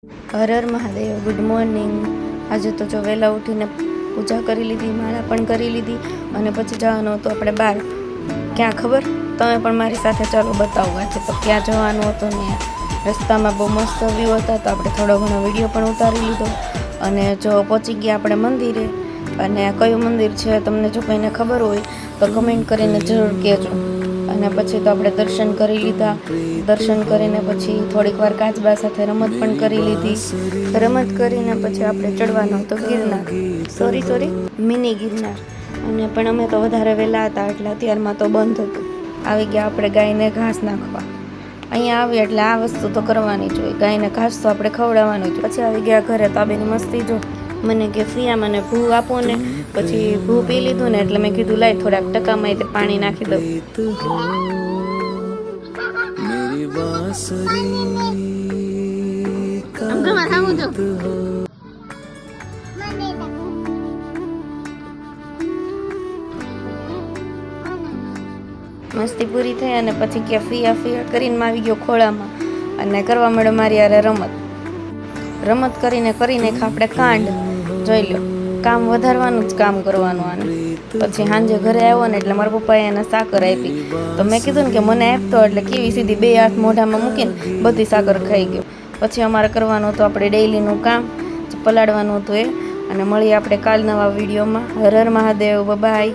હર Har Mahadev. Good morning. આજે તો જો વહેલા ઉઠીને પૂજા કરી લીધી, માળા પણ કરી લીધી અને પછી જવાનું હતું આપણે બહાર. ક્યાં ખબર? તમે પણ મારી સાથે ચાલો બતાવવા છે. તો ક્યાં જવાનું હતું ને રસ્તામાં બહુ મસ્ત વ્યૂ હતા, તો આપણે થોડો ઘણો વિડીયો પણ ઉતારી લીધો. અને જો પહોંચી ગયા આપણે મંદિરે. અને કયું મંદિર છે તમને જો કોઈને ખબર હોય તો કમેન્ટ કરીને જરૂર કહેજો. અને પછી તો આપણે દર્શન કરી લીધા. દર્શન કરીને પછી થોડીક વાર કાચબા સાથે રમત પણ કરી લીધી. રમત કરીને પછી આપણે ચડવાનો હતો ગિરનાર, સોરી મિની ગિરનાર. અને પણ અમે તો વધારે વહેલા હતા એટલે અત્યારમાં તો બંધ હતું. આવી ગયા આપણે ગાયને ઘાસ નાખવા. અહીંયા આવી એટલે આ વસ્તુ તો કરવાની જ હોય, ગાયને ઘાસ તો આપણે ખવડાવવાનું જ. પછી આવી ગયા ઘરે. તો આ બેની મસ્તી જો. મને કે ફિયા મને ભૂ આપો ને. પછી ભૂ પી લીધું ને એટલે મેં કીધું લાય થોડાક ટકામાં તે પાણી નાખી દઉં. મસ્તી પૂરી થઈ અને પછી કે ફિયા કરીને આવી ગયો ખોળામાં અને કરવા માંડ્યો મારી યારે રમત કરીને આપણે કાંડ જોઈ લો. કામ વધારવાનું જ કામ કરવાનું આને. પછી સાંજે ઘરે આવ્યો ને એટલે મારા પપ્પાએ એને સાકર આપી. તો મેં કીધું ને કે મને આપતો, એટલે કેવી સીધી બે હાથ મોઢામાં મૂકીને બધી સાકર ખાઈ ગયો. પછી અમારે કરવાનું હતું આપણે ડેઈલીનું કામ, પલાળવાનું હતું એ. અને મળીએ આપણે કાલ નવા વિડીયોમાં. હર હર મહાદેવ. બાય.